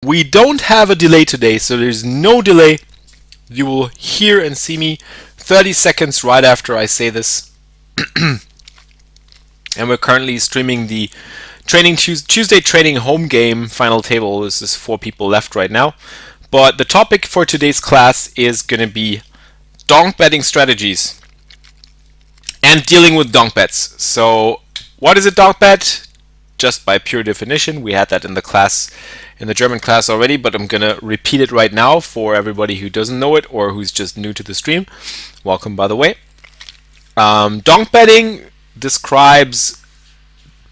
We don't have a delay today, so there's no delay. You will hear and see me 30 seconds right after I say this. And we're currently streaming the Tuesday training home game final table. This is 4 people left right now. But the topic for today's class is going to be donk betting strategies and dealing with donk bets. So what is a donk bet? Just by pure definition, we had that in the class, in the German class already, but I'm going to repeat it right now for everybody who doesn't know it or who's just new to the stream. Welcome, by the way. Donk betting describes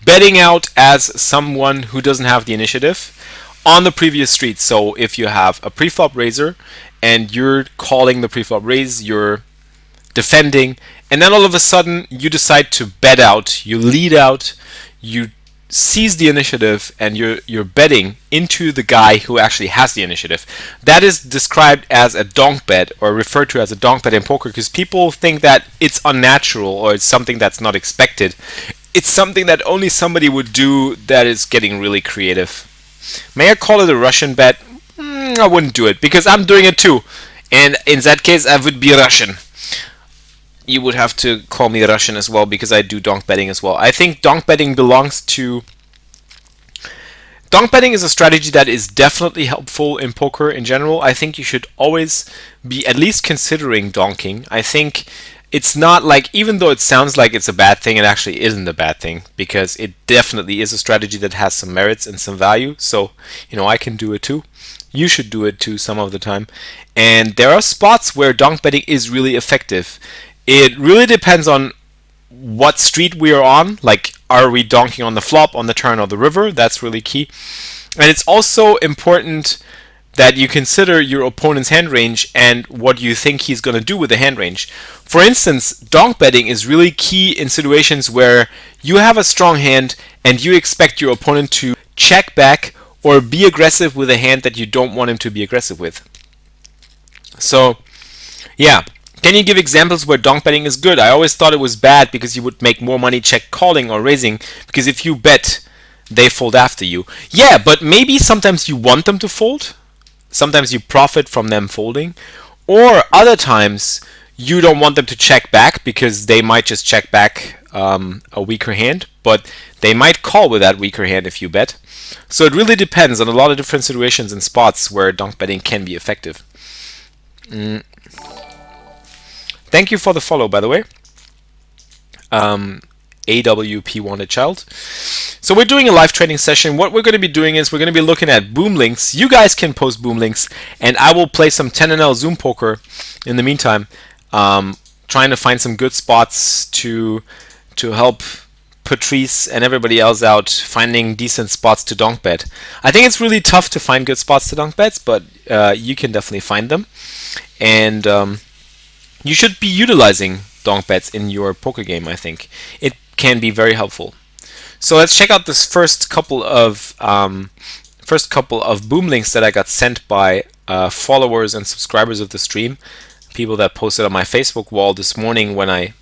betting out as someone who doesn't have the initiative on the previous street. So if you have a preflop raiser and you're calling the preflop raise, you're defending, and then all of a sudden you decide to bet out, you lead out, you seize the initiative, and you're betting into the guy who actually has the initiative. That is described as a donk bet, or referred to as a donk bet in poker, because people think that it's unnatural or it's something that's not expected. It's something that only somebody would do that is getting really creative. May I call it a Russian bet? I wouldn't do it, because I'm doing it too, and in that case I would be Russian. You would have to call me Russian as well, because I do donk betting as well. I think donk betting belongs to... Donk betting is a strategy that is definitely helpful in poker in general. I think you should always be at least considering donking. I think it's not like, even though it sounds like it's a bad thing, it actually isn't a bad thing, because it definitely is a strategy that has some merits and some value. So, I can do it too. You should do it too some of the time. And there are spots where donk betting is really effective. It really depends on what street we are on. Like, are we donking on the flop, on the turn, or the river? That's really key. And it's also important that you consider your opponent's hand range and what you think he's going to do with the hand range. For instance, donk betting is really key in situations where you have a strong hand and you expect your opponent to check back or be aggressive with a hand that you don't want him to be aggressive with. So, yeah. Can you give examples where donk betting is good? I always thought it was bad because you would make more money check calling or raising, because if you bet, they fold after you. Yeah, but maybe sometimes you want them to fold. Sometimes you profit from them folding. Or other times you don't want them to check back because they might just check back a weaker hand, but they might call with that weaker hand if you bet. So it really depends on a lot of different situations and spots where donk betting can be effective. Thank you for the follow, by the way. AWP Wanted Child. So we're doing a live training session. What we're going to be doing is we're going to be looking at boom links. You guys can post boom links, and I will play some 10NL Zoom poker in the meantime, trying to find some good spots to help Patrice and everybody else out finding decent spots to donk bet. I think it's really tough to find good spots to donk bets, but you can definitely find them. And you should be utilizing donk bets in your poker game, I think. It can be very helpful. So let's check out this first couple of boom links that I got sent by followers and subscribers of the stream, people that posted on my Facebook wall this morning when I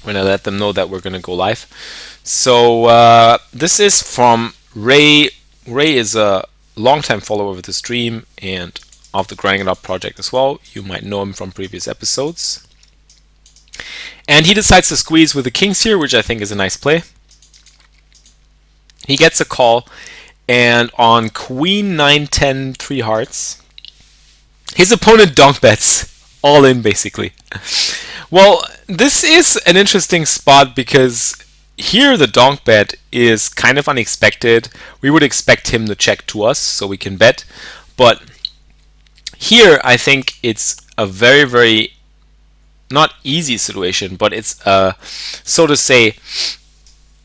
let them know that we're going to go live. So this is from Ray. Ray is a longtime follower of the stream and of the Grinding It Up project as well. You might know him from previous episodes. And he decides to squeeze with the kings here, which I think is a nice play. He gets a call, and on queen 9-10 3 hearts, his opponent donk bets all in, basically. Well, this is an interesting spot because here the donk bet is kind of unexpected. We would expect him to check to us so we can bet, but here I think it's a very, very not easy situation, but it's so to say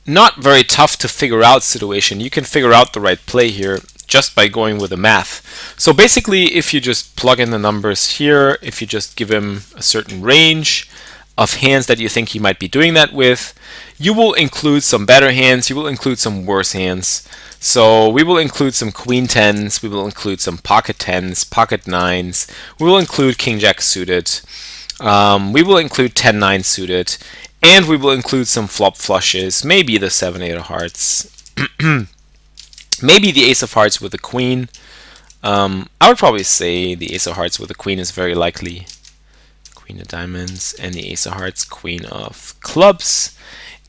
not very tough to figure out situation. You can figure out the right play here just by going with the math. So basically, if you just plug in the numbers here, if you just give him a certain range of hands that you think he might be doing that with, you will include some better hands, you will include some worse hands. So we will include some queen 10s, we will include some pocket 10s, pocket 9s, we will include king jack suited, we will include 10-9 suited, and we will include some flop flushes, maybe the 7-8 of hearts, maybe the ace of hearts with the queen, I would probably say the ace of hearts with the queen is very likely. Queen of diamonds and the ace of hearts, queen of clubs.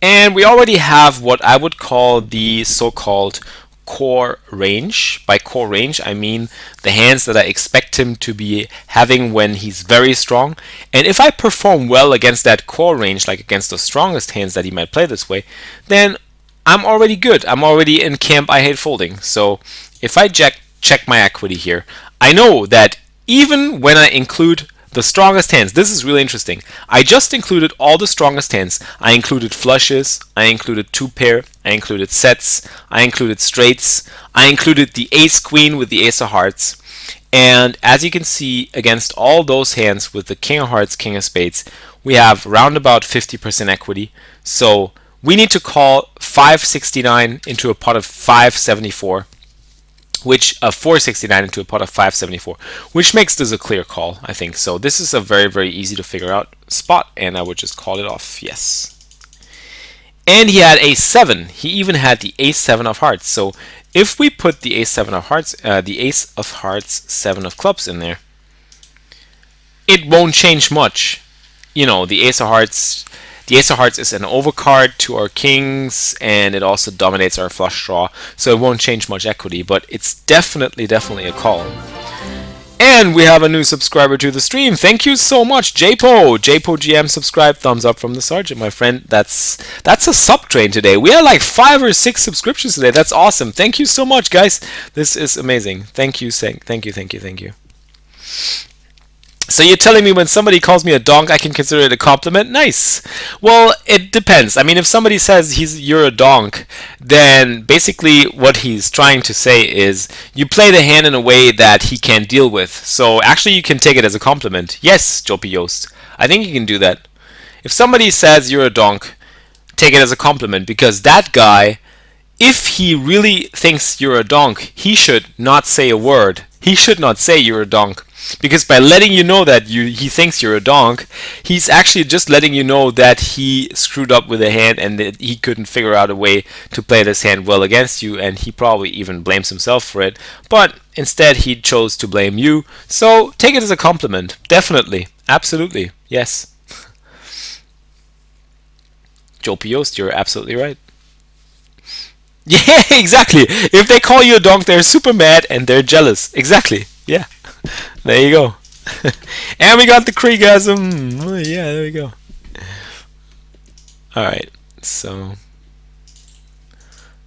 And we already have what I would call the so-called core range. By core range, I mean the hands that I expect him to be having when he's very strong. And if I perform well against that core range, like against the strongest hands that he might play this way, then I'm already good. I'm already in camp I hate folding. So if I check my equity here, I know that even when I include the strongest hands, this is really interesting. I just included all the strongest hands. I included flushes, I included two pair, I included sets, I included straights, I included the ace queen with the ace of hearts. And as you can see, against all those hands with the king of hearts, king of spades, we have round about 50% equity. So we need to call 569 into a pot of 574. Which 469 into a pot of 574, which makes this a clear call, I think. So this is a very, very easy to figure out spot, and I would just call it off. Yes. And he had ace 7. He even had the ace 7 of hearts. So if we put the ace 7 of hearts, the ace of hearts, 7 of clubs in there, it won't change much. You know, the ace of hearts. The ace of hearts is an overcard to our kings, and it also dominates our flush draw, so it won't change much equity, but it's definitely a call. And we have a new subscriber to the stream. Thank you so much, JPO. JPO GM subscribe. Thumbs up from the sergeant, my friend. That's a sub train today. We had like 5 or 6 subscriptions today. That's awesome. Thank you so much, guys. This is amazing. Thank you. Thank you. So you're telling me when somebody calls me a donk, I can consider it a compliment? Nice. Well, it depends. I mean, if somebody says you're a donk, then basically what he's trying to say is you play the hand in a way that he can deal with. So actually you can take it as a compliment. Yes, Jopi Yost. I think you can do that. If somebody says you're a donk, take it as a compliment, because that guy, if he really thinks you're a donk, he should not say a word. He should not say you're a donk. Because by letting you know that he thinks you're a donk, he's actually just letting you know that he screwed up with a hand and that he couldn't figure out a way to play this hand well against you, and he probably even blames himself for it. But instead he chose to blame you. So take it as a compliment. Definitely. Absolutely. Yes. Joe Piost, you're absolutely right. Yeah, exactly. If they call you a donk, they're super mad and they're jealous. Exactly. Yeah. There you go. And we got the Kriegasm. Oh, yeah, there we go. Alright, so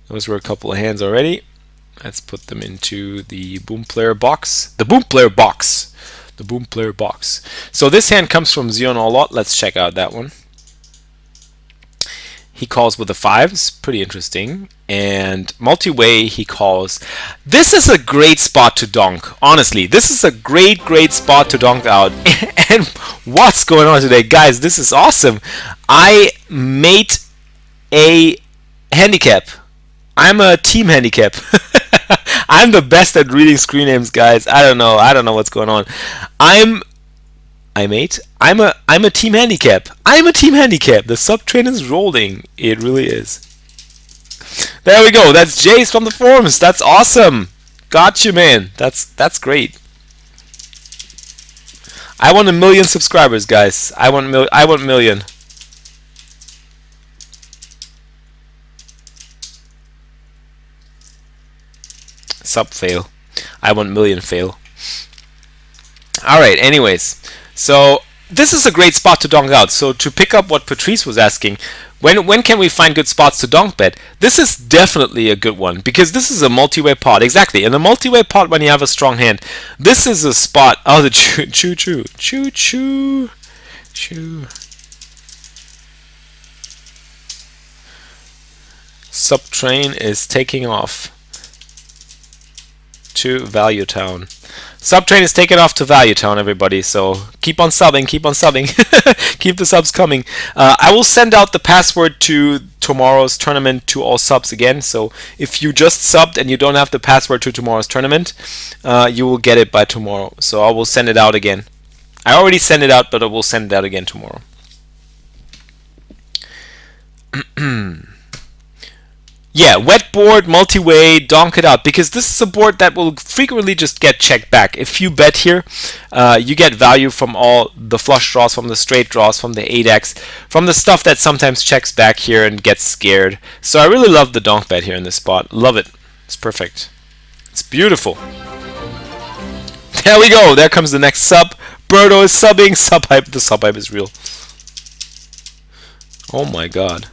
those were a couple of hands already. Let's put them into the boom player box. The boom player box. The boom player box. So this hand comes from Zion a lot. Let's check out that one. He calls with the 5s, pretty interesting. And multi-way he calls. This is a great spot to donk, honestly. This is a great spot to donk out. And what's going on today? Guys, this is awesome. I made a handicap. I'm a team handicap. I'm the best at reading screen names, guys. I don't know what's going on. I'm a team handicap. I'm a team handicap. The sub train is rolling. It really is. There we go. That's Jace from the forums. That's awesome. Gotcha, man. That's great. I want 1 million subscribers, guys. I want million. Sub fail. I want million fail. Alright, anyways. So this is a great spot to donk out. So to pick up what Patrice was asking, when can we find good spots to donk bet? This is definitely a good one, because this is a multi-way pot. Exactly. In a multi-way pot, when you have a strong hand, this is a spot. Oh, the choo. Sub train is taking off to Value Town. Subtrain is taken off to Value Town, everybody. So keep on subbing. Keep the subs coming. I will send out the password to tomorrow's tournament to all subs again. So if you just subbed and you don't have the password to tomorrow's tournament, you will get it by tomorrow. So I will send it out again. I already sent it out, but I will send it out again tomorrow. Yeah, wet board, multi-way, donk it out, because this is a board that will frequently just get checked back. If you bet here, you get value from all the flush draws, from the straight draws, from the 8x, from the stuff that sometimes checks back here and gets scared. So I really love the donk bet here in this spot. Love it. It's perfect. It's beautiful. There we go. There comes the next sub. Birdo is subbing. Sub hype. The sub hype is real. Oh my god.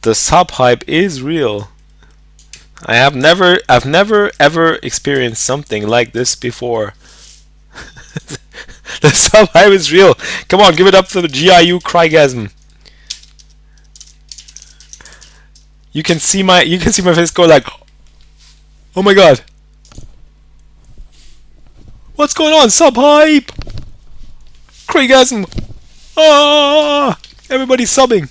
The sub hype is real. I've never ever experienced something like this before. The sub hype is real. Come on, give it up for the GIU Crygasm. You can see my face go like, oh my god. What's going on? Sub hype. Crygasm. Ah, everybody's subbing.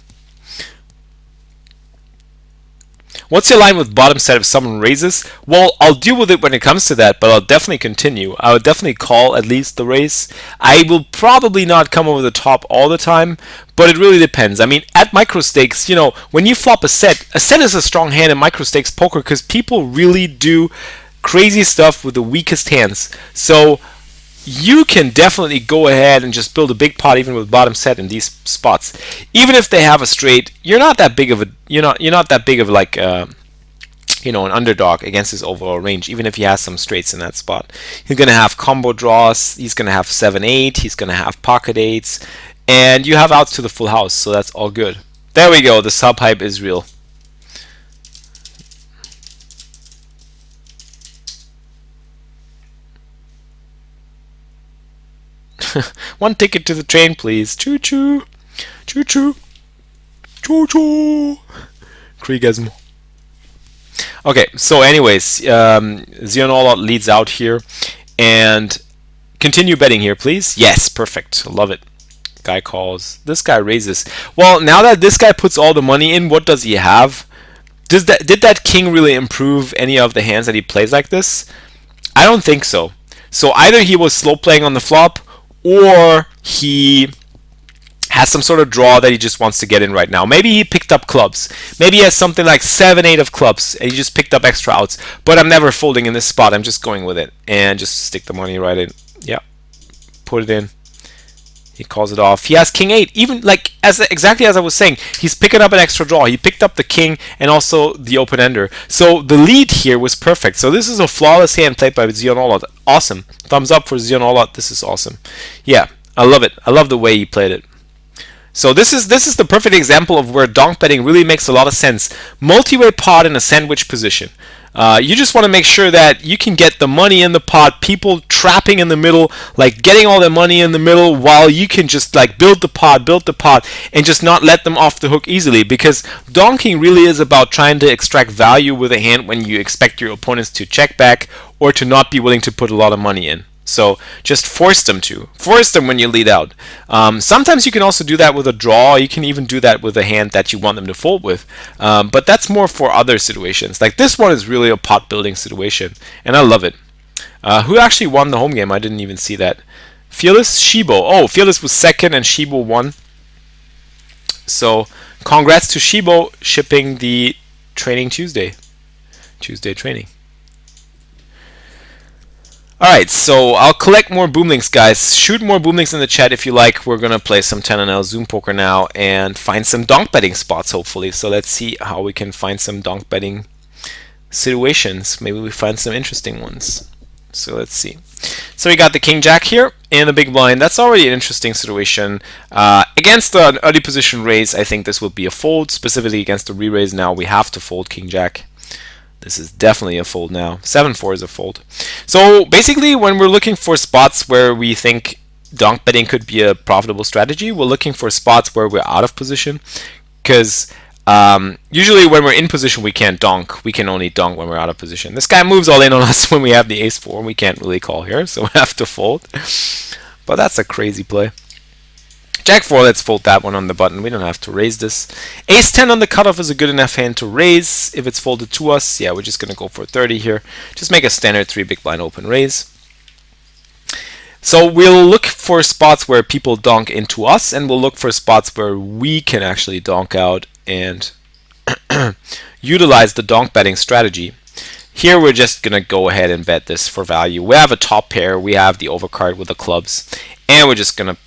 What's your line with bottom set if someone raises? Well, I'll deal with it when it comes to that, but I'll definitely continue. I would definitely call at least the raise. I will probably not come over the top all the time, but it really depends. I mean, at micro stakes, you know, when you flop a set is a strong hand in micro stakes poker because people really do crazy stuff with the weakest hands. So you can definitely go ahead and just build a big pot even with bottom set in these spots. Even if they have a straight, you're not that big of like you know, an underdog against his overall range, even if he has some straights in that spot. He's gonna have combo draws, he's gonna have 7-8, he's gonna have pocket eights, and you have outs to the full house, so that's all good. There we go, the sub hype is real. One ticket to the train, please. Choo choo. Choo choo. Choo choo. Kriegasm. Okay, so anyways, Xeon All Out leads out here. And continue betting here, please. Yes, perfect. Love it. Guy calls. This guy raises. Well, now that this guy puts all the money in, what does he have? Did that king really improve any of the hands that he plays like this? I don't think so. So either he was slow playing on the flop, or he has some sort of draw that he just wants to get in right now. Maybe he picked up clubs. Maybe he has something like 7-8 of clubs and he just picked up extra outs. But I'm never folding in this spot. I'm just going with it and just stick the money right in. Yeah, put it in. He calls it off. He has king 8. Even like exactly as I was saying, he's picking up an extra draw. He picked up the king and also the open ender. So the lead here was perfect. So this is a flawless hand played by Xeon All Out. Awesome. Thumbs up for Xeon All Out. This is awesome. Yeah, I love it. I love the way he played it. So this is the perfect example of where donk betting really makes a lot of sense. Multi-way pot in a sandwich position. You just want to make sure that you can get the money in the pot, people trapping in the middle, like getting all their money in the middle while you can just like build the pot, and just not let them off the hook easily, because donking really is about trying to extract value with a hand when you expect your opponents to check back or to not be willing to put a lot of money in. So just force them when you lead out. Sometimes you can also do that with a draw. You can even do that with a hand that you want them to fold with. But that's more for other situations. Like this one is really a pot building situation, and I love it. Who actually won the home game? I didn't even see that. Fearless Shibo. Oh, Fearless was second and Shibo won. So congrats to Shibo shipping the training Tuesday training. Alright, so I'll collect more boomlinks, guys. Shoot more boomlinks in the chat if you like. We're going to play some 10NL Zoom Poker now and find some donk betting spots, hopefully. So let's see how we can find some donk betting situations. Maybe we find some interesting ones. So let's see. So we got the King Jack here in the big blind. That's already an interesting situation. Against an early position raise, I think this will be a fold. Specifically against the re-raise now, we have to fold King Jack. This is definitely a fold now. 7-4 is a fold. So basically, when we're looking for spots where we think donk betting could be a profitable strategy, we're looking for spots where we're out of position. Because usually when we're in position, we can't donk. We can only donk when we're out of position. This guy moves all in on us when we have the ace-4. We can't really call here, so we have to fold. But that's a crazy play. Jack-4, let's fold that one on the button. We don't have to raise this. Ace-10 on the cutoff is a good enough hand to raise. If it's folded to us, yeah, we're just going to go for 30 here. Just make a standard 3 big blind open raise. So we'll look for spots where people donk into us, and we'll look for spots where we can actually donk out and utilize the donk betting strategy. Here we're just gonna go ahead and bet this for value. We have a top pair, we have the overcard with the clubs, and we're just gonna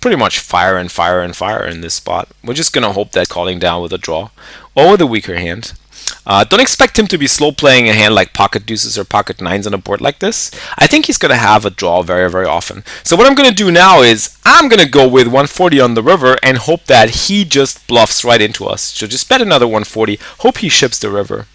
pretty much fire and fire and fire in this spot. We're just gonna hope that calling down with a draw or with a weaker hand. Don't expect him to be slow playing a hand like pocket deuces or pocket nines on a board like this. I think he's gonna have a draw very, very often. So what I'm gonna do now is I'm gonna go with 140 on the river and hope that he just bluffs right into us. So just bet another 140. Hope he ships the river.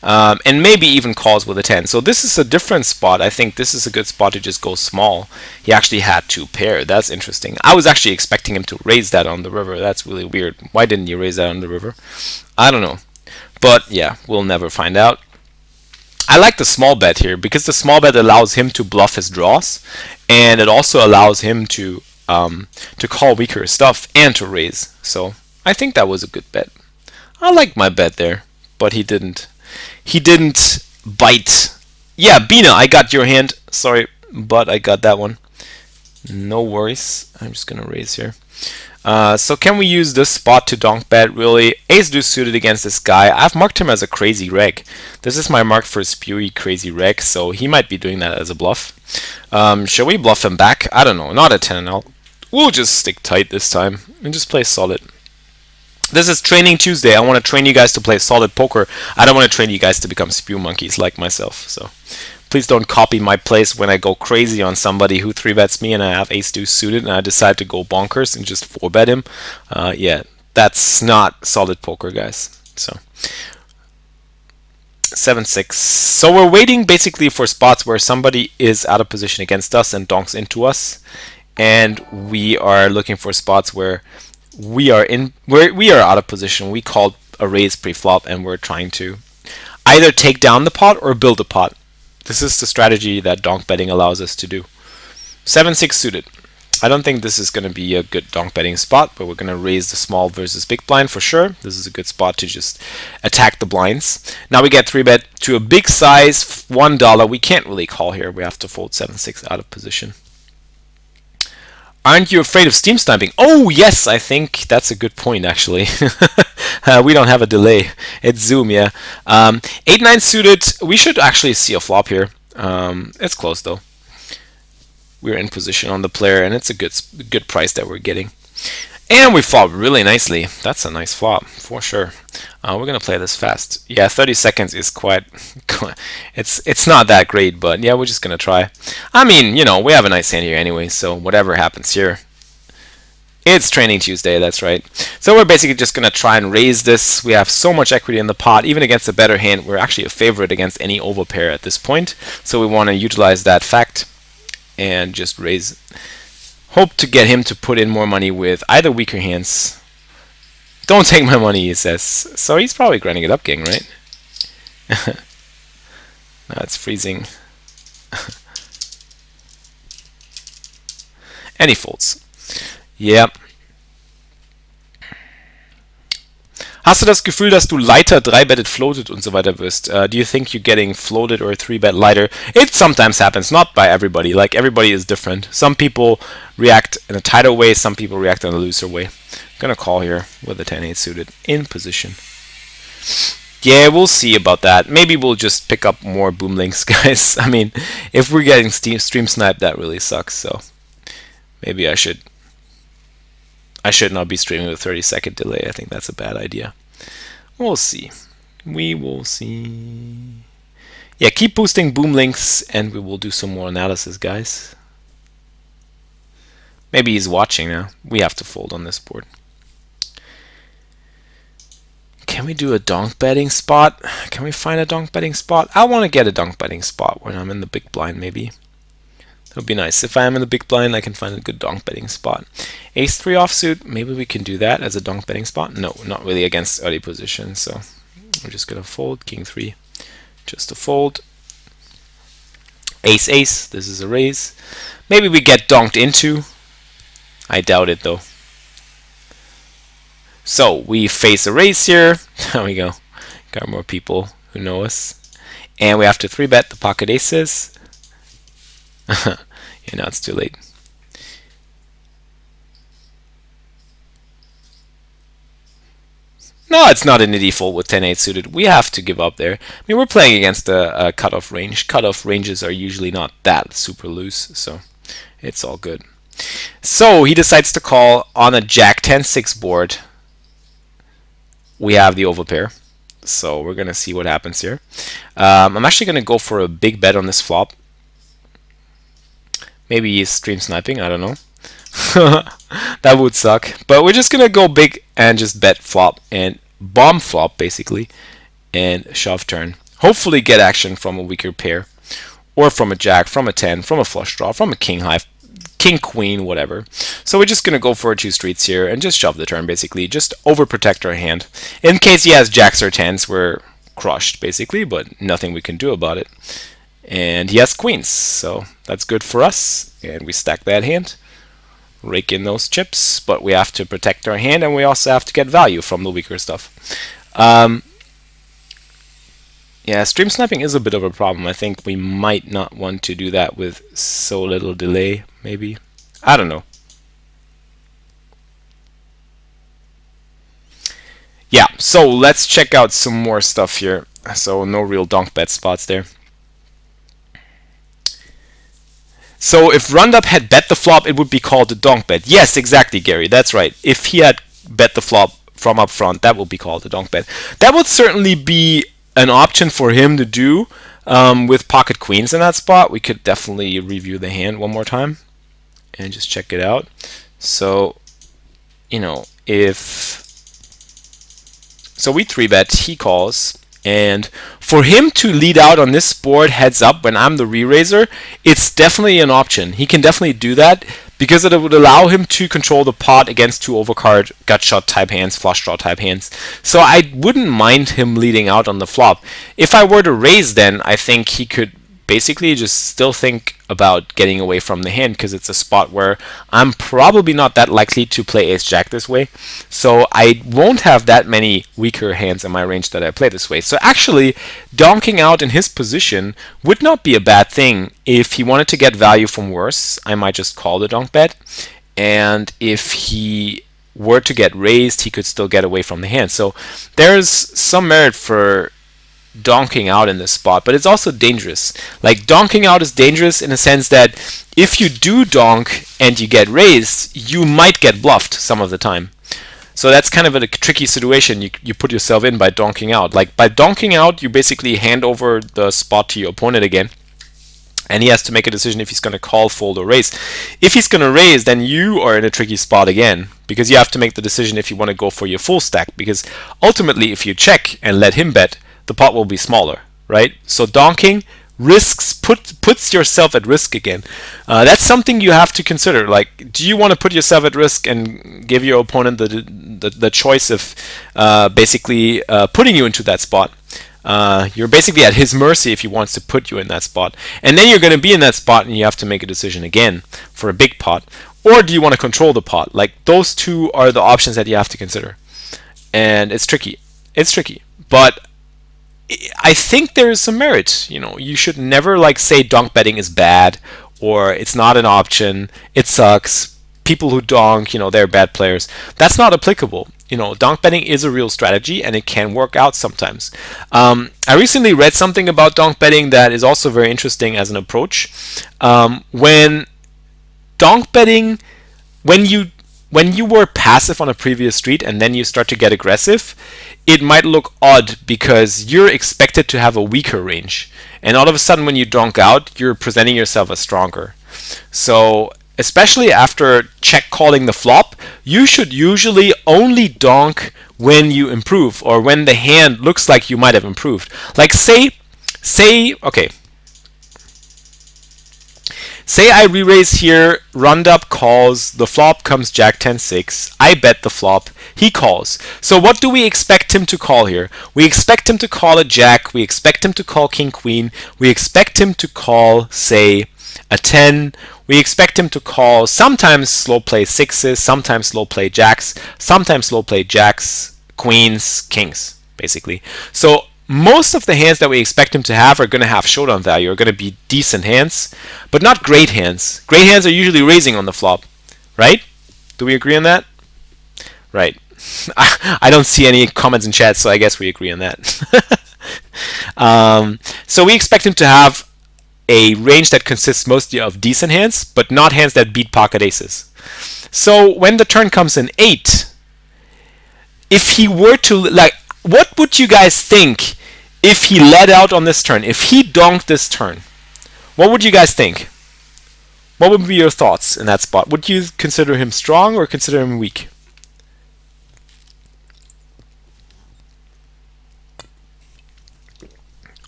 And maybe even calls with a 10. So this is a different spot. I think this is a good spot to just go small. He actually had two pair. That's interesting. I was actually expecting him to raise that on the river. That's really weird. Why didn't you raise that on the river? I don't know. But yeah, we'll never find out. I like the small bet here because the small bet allows him to bluff his draws, and it also allows him to call weaker stuff and to raise. So I think that was a good bet. I like my bet there, but he didn't. He didn't bite. Yeah, Bina, I got your hand. Sorry, but I got that one. No worries. I'm just gonna raise here. So can we use this spot to donk bet? Really, ace deuce suited against this guy. I've marked him as a crazy reg. This is my mark for spewy crazy reg, so he might be doing that as a bluff. Shall we bluff him back? I don't know. Not a 10. We'll just stick tight this time and just play solid. This is Training Tuesday. I want to train you guys to play solid poker. I don't want to train you guys to become spew monkeys like myself. So please don't copy my plays when I go crazy on somebody who 3-bets me and I have ace deuce suited and I decide to go bonkers and just 4-bet him. Yeah, that's not solid poker, guys. So 7-6. So we're waiting basically for spots where somebody is out of position against us and donks into us, and we are looking for spots where we are out of position. We called a raise pre-flop and we're trying to either take down the pot or build a pot. This is the strategy that donk betting allows us to do. 7-6 suited. I don't think this is going to be a good donk betting spot, but we're going to raise the small versus big blind for sure. This is a good spot to just attack the blinds. Now we get 3-bet to a big size, $1. We can't really call here. We have to fold 7-6 out of position. Aren't you afraid of steam sniping? Oh, yes, I think that's a good point, actually. We don't have a delay. It's Zoom, yeah. 8-9 suited. We should actually see a flop here. It's close, though. We're in position on the player, and it's a good price that we're getting. And we flop really nicely. That's a nice flop, for sure. We're going to play this fast. Yeah, 30 seconds is quite... it's not that great, but yeah, we're just going to try. I mean, you know, we have a nice hand here anyway, so whatever happens here. It's Training Tuesday, that's right. So we're basically just going to try and raise this. We have so much equity in the pot. Even against a better hand, we're actually a favorite against any overpair at this point. So we want to utilize that fact and just raise. Hope to get him to put in more money with either weaker hands. Don't take my money, he says. So he's probably grinding it up, gang, right? Now it's freezing. And he folds. Yep. Hast du das Gefühl, dass du lighter 3-betted floated und so weiter wirst? Do you think you're getting floated or 3-bet lighter? It sometimes happens, not by everybody. Like, everybody is different. Some people react in a tighter way, some people react in a looser way. I'm gonna call here with a 10-8 suited in position. Yeah, we'll see about that. Maybe we'll just pick up more boom links, guys. I mean, if we're getting stream sniped, that really sucks. So maybe I should not be streaming with a 30-second delay. I think that's a bad idea. We'll see. We will see. Yeah, keep boosting boom links, and we will do some more analysis, guys. Maybe he's watching now. We have to fold on this board. Can we do a donk betting spot? Can we find a donk betting spot? I want to get a donk betting spot when I'm in the big blind, maybe. That would be nice. If I am in the big blind, I can find a good donk betting spot. Ace-3 offsuit, maybe we can do that as a donk betting spot. No, not really against early position, so we're just going to fold. King-3, just a fold. Ace-Ace, this is a raise. Maybe we get donked into. I doubt it, though. So we face a raise here. There we go. Got more people who know us. And we have to 3-bet the pocket aces. Yeah, now it's too late. No, it's not an default with 10-8 suited. We have to give up there. I mean, we're playing against a cutoff range. Cutoff ranges are usually not that super loose, so it's all good. So he decides to call on a Jack 10-6 board. We have the overpair, so we're gonna see what happens here. I'm actually gonna go for a big bet on this flop. Maybe he's stream sniping, I don't know. That would suck. But we're just gonna go big and just bet flop and bomb flop basically and shove turn. Hopefully get action from a weaker pair or from a jack, from a 10, from a flush draw, from a king high, king queen, whatever. So we're just gonna go for 2 streets here and just shove the turn basically, just overprotect our hand. In case he has jacks or 10s, we're crushed basically, but nothing we can do about it. And he has queens, so that's good for us. And we stack that hand, rake in those chips, but we have to protect our hand, and we also have to get value from the weaker stuff. Yeah, stream sniping is a bit of a problem. I think we might not want to do that with so little delay, maybe. I don't know. Yeah, so let's check out some more stuff here. So no real donk bet spots there. So if Rundup had bet the flop, it would be called a donk bet. Yes, exactly, Gary. That's right. If he had bet the flop from up front, that would be called a donk bet. That would certainly be an option for him to do with pocket queens in that spot. We could definitely review the hand one more time and just check it out. So, you know, so we 3-bet, he calls. And for him to lead out on this board heads up when I'm the re-raiser, it's definitely an option. He can definitely do that because it would allow him to control the pot against 2 overcard, gut shot type hands, flush draw type hands. So I wouldn't mind him leading out on the flop. If I were to raise, then I think he could basically just still think about getting away from the hand because it's a spot where I'm probably not that likely to play ace-jack this way. So I won't have that many weaker hands in my range that I play this way. So actually, donking out in his position would not be a bad thing. If he wanted to get value from worse, I might just call the donk bet. And if he were to get raised, he could still get away from the hand. So there's some merit for donking out in this spot, but it's also dangerous. Like, donking out is dangerous in a sense that if you do donk and you get raised, you might get bluffed some of the time. So that's kind of a tricky situation you put yourself in by donking out. Like, by donking out, you basically hand over the spot to your opponent again, and he has to make a decision if he's going to call, fold, or raise. If he's going to raise, then you are in a tricky spot again, because you have to make the decision if you want to go for your full stack, because ultimately if you check and let him bet, the pot will be smaller, right? So donking puts yourself at risk again. That's something you have to consider. Like, do you want to put yourself at risk and give your opponent the choice of basically putting you into that spot? You're basically at his mercy if he wants to put you in that spot. And then you're going to be in that spot and you have to make a decision again for a big pot. Or do you want to control the pot? Like, those two are the options that you have to consider. And it's tricky. It's tricky. But I think there is some merit. You know, you should never like say donk betting is bad or it's not an option, it sucks, people who donk, you know, they're bad players. That's not applicable. You know, donk betting is a real strategy and it can work out sometimes. I recently read something about donk betting that is also very interesting as an approach. When donk betting, when you were passive on a previous street and then you start to get aggressive, it might look odd because you're expected to have a weaker range. And all of a sudden when you donk out, you're presenting yourself as stronger. So especially after check calling the flop, you should usually only donk when you improve or when the hand looks like you might have improved. Like say I re-raise here, Rundup calls, the flop comes Jack 10-6, I bet the flop, he calls. So what do we expect him to call here? We expect him to call a Jack, we expect him to call King Queen, we expect him to call, say, a 10, we expect him to call sometimes slow play 6s, sometimes slow play Jacks, sometimes slow play Jacks, Queens, Kings, basically. So most of the hands that we expect him to have are going to have showdown value, are going to be decent hands, but not great hands. Great hands are usually raising on the flop, right? Do we agree on that? Right. I don't see any comments in chat, so I guess we agree on that. So we expect him to have a range that consists mostly of decent hands, but not hands that beat pocket aces. So when the turn comes in 8, if he were to, like, what would you guys think if he led out on this turn? If he donked this turn, what would you guys think? What would be your thoughts in that spot? Would you consider him strong or consider him weak?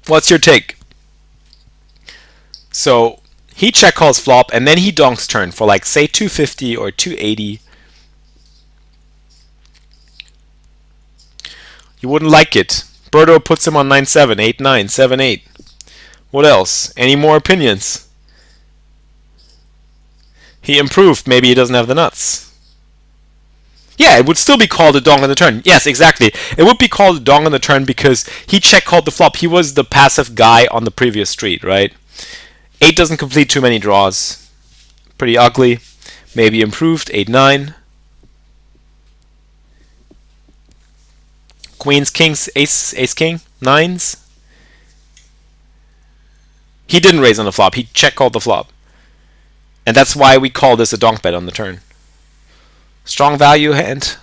What's your take? So he check calls flop and then he donks turn for, like, say 250 or 280. You wouldn't like it. Berto puts him on 9-7, 8-9, 7-8. What else? Any more opinions? He improved. Maybe he doesn't have the nuts. Yeah, it would still be called a donk on the turn. Yes, exactly. It would be called a donk on the turn because he check called the flop. He was the passive guy on the previous street, right? 8 doesn't complete too many draws. Pretty ugly. Maybe improved. 8-9. Queens, kings, ace, king, 9s. He didn't raise on the flop. He check called the flop. And that's why we call this a donk bet on the turn. Strong value hand.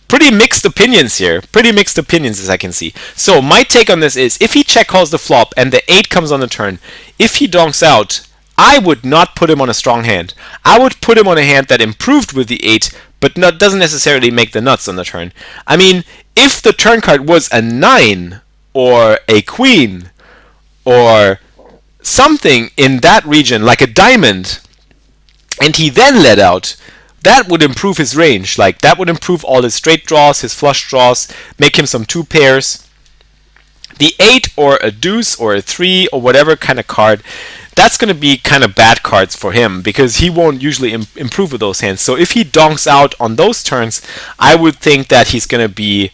Pretty mixed opinions here. Pretty mixed opinions, as I can see. So my take on this is, if he check calls the flop and the 8 comes on the turn, if he donks out, I would not put him on a strong hand. I would put him on a hand that improved with the 8, but doesn't necessarily make the nuts on the turn. I mean, if the turn card was a 9 or a queen or something in that region, like a diamond, and he then led out, that would improve his range. Like, that would improve all his straight draws, his flush draws, make him some 2 pairs. The 8 or a deuce or a 3 or whatever kind of card, that's going to be kind of bad cards for him because he won't usually improve with those hands. So if he donks out on those turns, I would think that he's going to be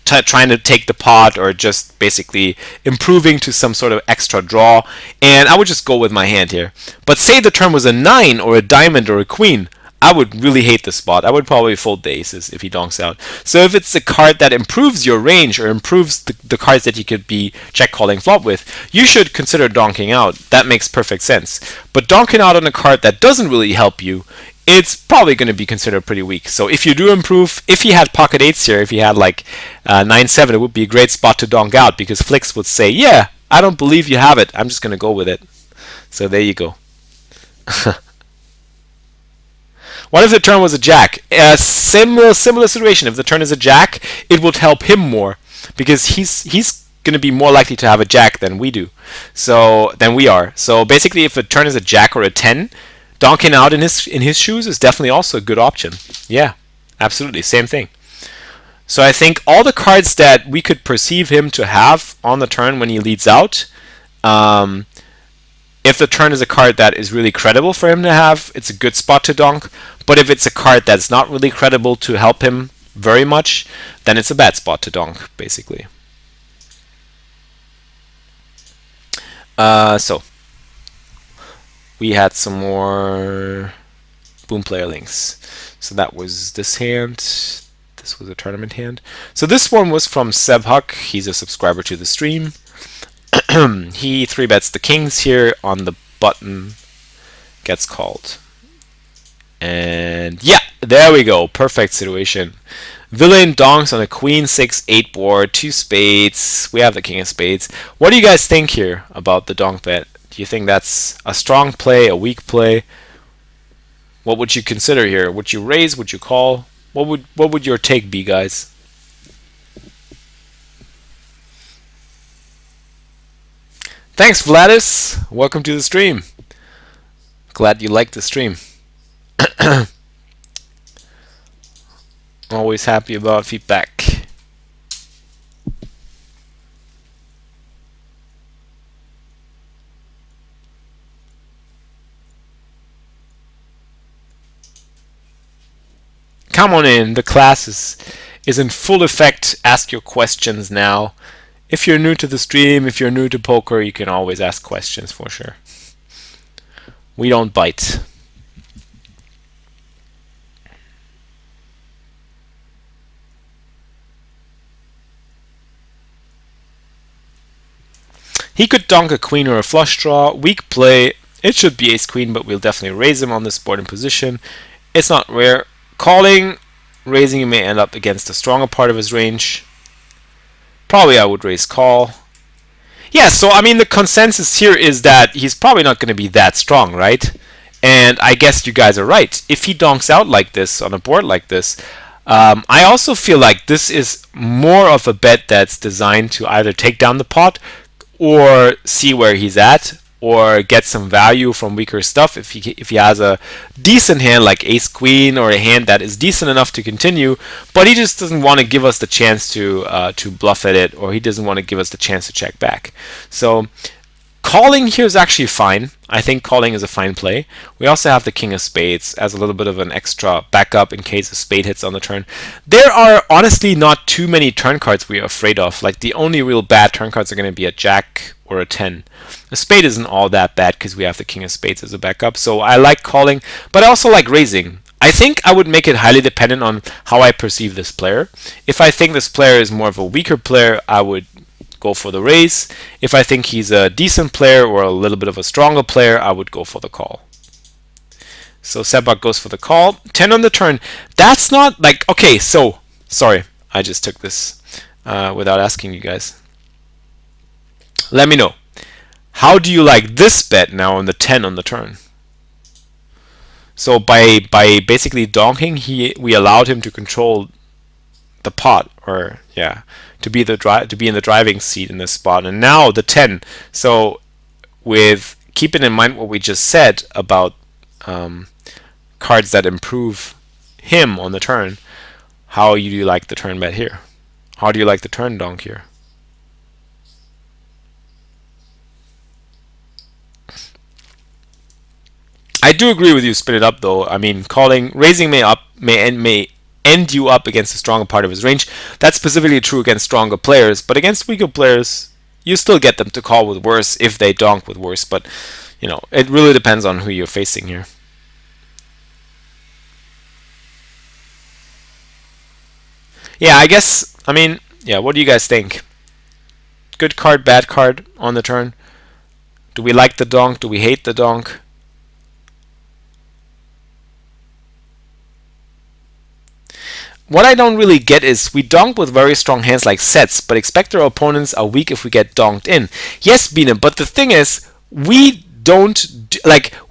trying to take the pot or just basically improving to some sort of extra draw. And I would just go with my hand here. But say the turn was a 9 or a diamond or a queen, I would really hate the spot. I would probably fold the aces if he donks out. So if it's a card that improves your range or improves the cards that you could be check calling flop with, you should consider donking out. That makes perfect sense. But donking out on a card that doesn't really help you, it's probably going to be considered pretty weak. So if you do improve, if he had pocket 8s here, if he had like 9-7, it would be a great spot to donk out because Flix would say, yeah, I don't believe you have it. I'm just going to go with it. So there you go. What if the turn was a jack? A similar situation. If the turn is a jack, it would help him more because he's going to be more likely to have a jack than we do. Than we are. So basically, if the turn is a jack or a 10, donking out in his shoes is definitely also a good option. Yeah, absolutely, same thing. So I think all the cards that we could perceive him to have on the turn when he leads out, if the turn is a card that is really credible for him to have, it's a good spot to donk. But if it's a card that's not really credible to help him very much, then it's a bad spot to donk, basically. So we had some more Boom Player links. So that was this hand. This was a tournament hand. So this one was from Seb Huck. He's a subscriber to the stream. He 3-bets the kings here on the button, gets called. And yeah, there we go. Perfect situation. Villain donks on a queen 6-8 board, 2 spades. We have the king of spades. What do you guys think here about the donk bet? Do you think that's a strong play, a weak play? What would you consider here? Would you raise? Would you call? What would your take be, guys? Thanks, Vladis. Welcome to the stream. Glad you liked the stream. Always happy about feedback. Come on in. The class is in full effect. Ask your questions now. If you're new to the stream, if you're new to poker, you can always ask questions for sure. We don't bite. He could donk a queen or a flush draw. Weak play. It should be ace queen, but we'll definitely raise him on this board in position. It's not rare. Calling, raising, he may end up against the stronger part of his range. Probably I would raise call. Yeah, so I mean the consensus here is that he's probably not going to be that strong, right? And I guess you guys are right. If he donks out like this on a board like this, I also feel like this is more of a bet that's designed to either take down the pot or see where he's at, or get some value from weaker stuff if he has a decent hand like ace queen, or a hand that is decent enough to continue, but he just doesn't want to give us the chance to bluff at it, or he doesn't want to give us the chance to check back. So calling here is actually fine. I think calling is a fine play. We also have the king of spades as a little bit of an extra backup in case a spade hits on the turn. There are honestly not too many turn cards we are afraid of. Like the only real bad turn cards are going to be a jack or a 10. A spade isn't all that bad because we have the king of spades as a backup. So I like calling, but I also like raising. I think I would make it highly dependent on how I perceive this player. If I think this player is more of a weaker player, I would go for the raise. If I think he's a decent player or a little bit of a stronger player, I would go for the call. So Sebak goes for the call. 10 on the turn. That's not like, okay, so, sorry, I just took this without asking you guys. Let me know. How do you like this bet now on the 10 on the turn? So by basically donking, we allowed him to control the pot, or yeah, to be in the driving seat in this spot. And now the 10. So with keeping in mind what we just said about cards that improve him on the turn, how do you like the turn bet here? How do you like the turn donk here? I do agree with you, spin it up though. I mean, raising may end you up against a stronger part of his range. That's specifically true against stronger players, but against weaker players, you still get them to call with worse if they donk with worse. But you know, it really depends on who you're facing here. Yeah, I guess. I mean, yeah. What do you guys think? Good card, bad card on the turn. Do we like the donk? Do we hate the donk? What I don't really get is we donk with very strong hands like sets, but expect our opponents are weak if we get donked in. Yes, Bina, but the thing is, we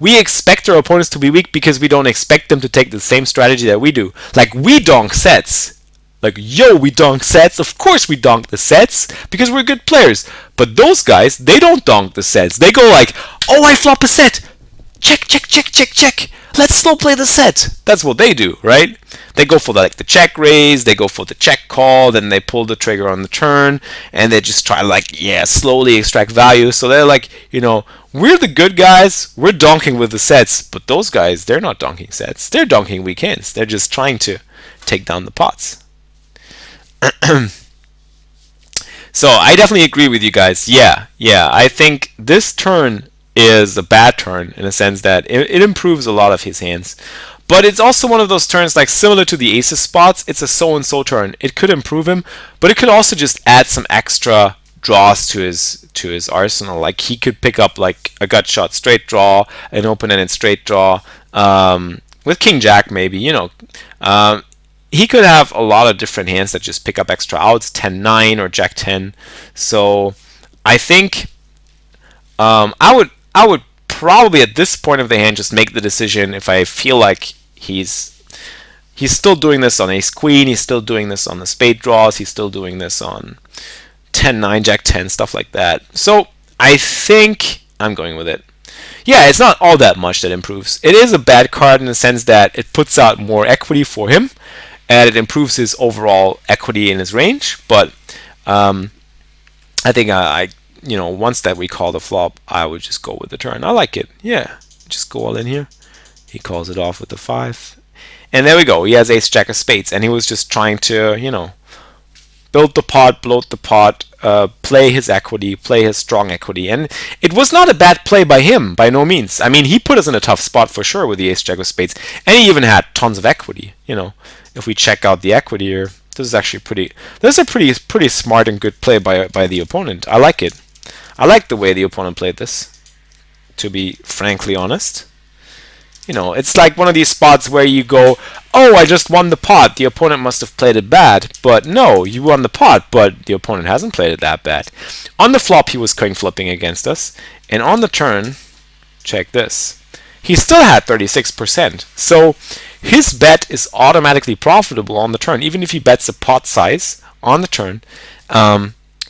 expect our opponents to be weak because we don't expect them to take the same strategy that we do. Like, we donk sets. Like, yo, we donk sets. Of course we donk the sets because we're good players. But those guys, they don't donk the sets. They go like, oh, I flop a set. Check, check, check, check, check. Let's slow play the set. That's what they do, right? They go for the check raise, they go for the check call, then they pull the trigger on the turn, and they just try to slowly extract value. So they're like, we're the good guys, we're donking with the sets, but those guys, they're not donking sets. They're donking weak hands. They're just trying to take down the pots. So I definitely agree with you guys. Yeah, I think this turn is a bad turn in a sense that it improves a lot of his hands. But it's also one of those turns like similar to the aces spots. It's a so-and-so turn. It could improve him, but it could also just add some extra draws to his arsenal. Like he could pick up like a gut shot straight draw, an open-ended straight draw, with king jack maybe. He could have a lot of different hands that just pick up extra outs, 10-9 or jack 10. So I think I would probably at this point of the hand just make the decision if I feel like he's still doing this on ace queen, he's still doing this on the spade draws, he's still doing this on 10-9, jack 10, stuff like that. So I think I'm going with it. Yeah, it's not all that much that improves. It is a bad card in the sense that it puts out more equity for him and it improves his overall equity in his range, but I think once that we call the flop, I would just go with the turn. I like it. Yeah, just go all in here. He calls it off with the 5. And there we go. He has ace jack of spades. And he was just trying to, build the pot, bloat the pot, play his equity, play his strong equity. And it was not a bad play by him, by no means. I mean, he put us in a tough spot for sure with the ace jack of spades. And he even had tons of equity. If we check out the equity here, this is actually pretty smart and good play by the opponent. I like it. I like the way the opponent played this, to be frankly honest. You know, it's like one of these spots where you go, oh, I just won the pot. The opponent must have played it bad. But no, you won the pot, but the opponent hasn't played it that bad. On the flop, he was coin flipping against us. And on the turn, check this. He still had 36%. So his bet is automatically profitable on the turn. Even if he bets a pot size on the turn,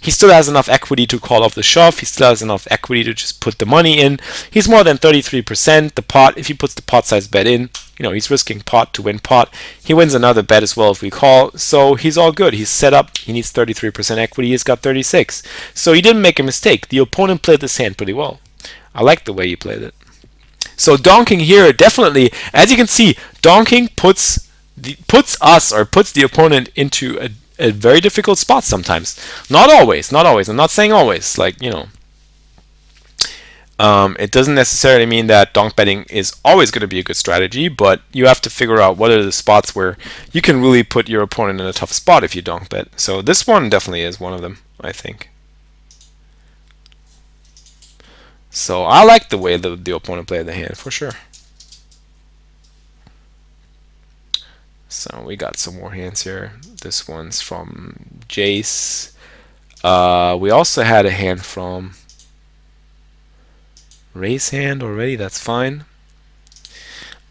he still has enough equity to call off the shove. He still has enough equity to just put the money in. He's more than 33%. The pot, if he puts the pot size bet in, you know, he's risking pot to win pot. He wins another bet as well if we call. So he's all good. He's set up. He needs 33% equity. He's got 36. So he didn't make a mistake. The opponent played this hand pretty well. I like the way he played it. So donking here definitely, as you can see, donking puts the opponent into a very difficult spot sometimes. Not always. I'm not saying always. Like, you know, it doesn't necessarily mean that donk betting is always going to be a good strategy, but you have to figure out what are the spots where you can really put your opponent in a tough spot if you donk bet. So this one definitely is one of them, I think. So I like the way the opponent played the hand for sure. So we got some more hands here. This one's from Jace. We also had a hand from Ray's hand already. That's fine.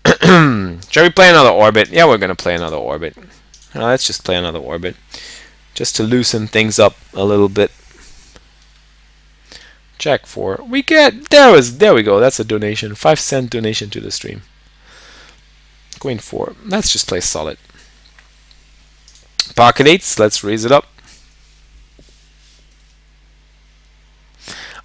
Shall we play another orbit? Yeah, we're gonna play another orbit. Let's just play another orbit, just to loosen things up a little bit. Jack 4. We get there we go. That's a donation. 5-cent donation to the stream. Queen 4. Let's just play solid. Pocket 8s. Let's raise it up.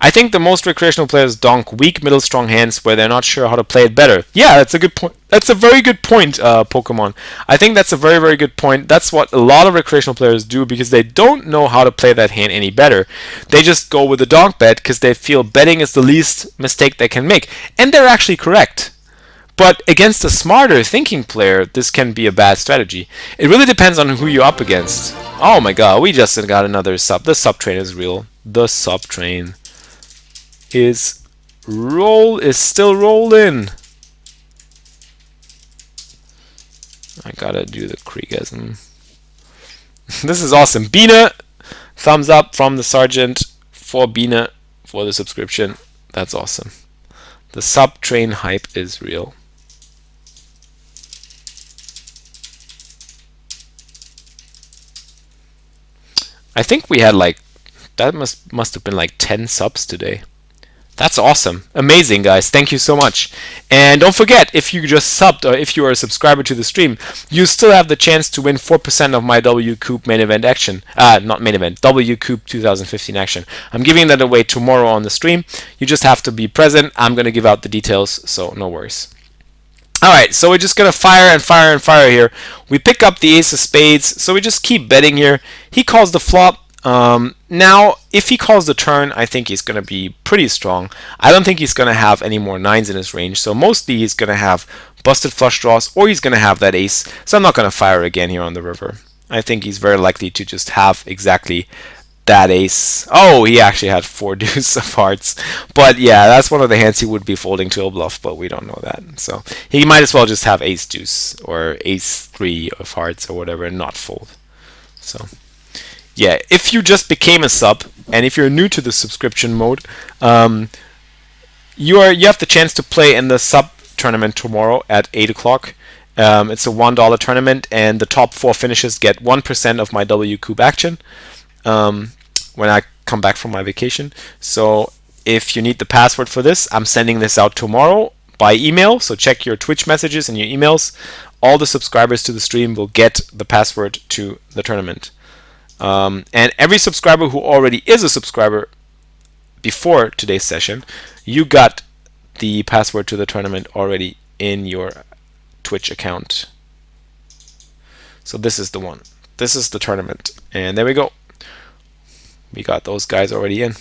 I think the most recreational players donk weak middle strong hands where they're not sure how to play it better. Yeah, that's a good point. That's a very good point, Pokemon. I think that's a very, very good point. That's what a lot of recreational players do because they don't know how to play that hand any better. They just go with the donk bet because they feel betting is the least mistake they can make. And they're actually correct. But against a smarter thinking player, this can be a bad strategy. It really depends on who you're up against. Oh my god, we just got another sub. The sub train is real. The sub train is still rolling. I gotta do the Kriegasm. This is awesome. Bina, thumbs up from the sergeant for Bina for the subscription. That's awesome. The sub train hype is real. I think we had like, that must have been like 10 subs today. That's awesome. Amazing, guys. Thank you so much. And don't forget, if you just subbed or if you are a subscriber to the stream, you still have the chance to win 4% of my W Coupe main event action. Not main event, W Coupe 2015 action. I'm giving that away tomorrow on the stream. You just have to be present. I'm going to give out the details, so no worries. Alright, so we're just going to fire and fire and fire here. We pick up the ace of spades, so we just keep betting here. He calls the flop. Now, if he calls the turn, I think he's going to be pretty strong. I don't think he's going to have any more 9s in his range, so mostly he's going to have busted flush draws, or he's going to have that ace, so I'm not going to fire again here on the river. I think he's very likely to just have exactly that ace. Oh, he actually had 4 deuce of hearts, but yeah, that's one of the hands he would be folding to a bluff, but we don't know that, so he might as well just have ace deuce, or ace 3 of hearts, or whatever, and not fold. So yeah, if you just became a sub, and if you're new to the subscription mode, you have the chance to play in the sub tournament tomorrow at 8 o'clock. It's a $1 tournament, and the top 4 finishes get 1% of my W Coupe action when I come back from my vacation. So if you need the password for this, I'm sending this out tomorrow by email, so check your Twitch messages and your emails. All the subscribers to the stream will get the password to the tournament. And every subscriber who already is a subscriber before today's session, you got the password to the tournament already in your Twitch account. So this is the one. This is the tournament. And there we go. We got those guys already in.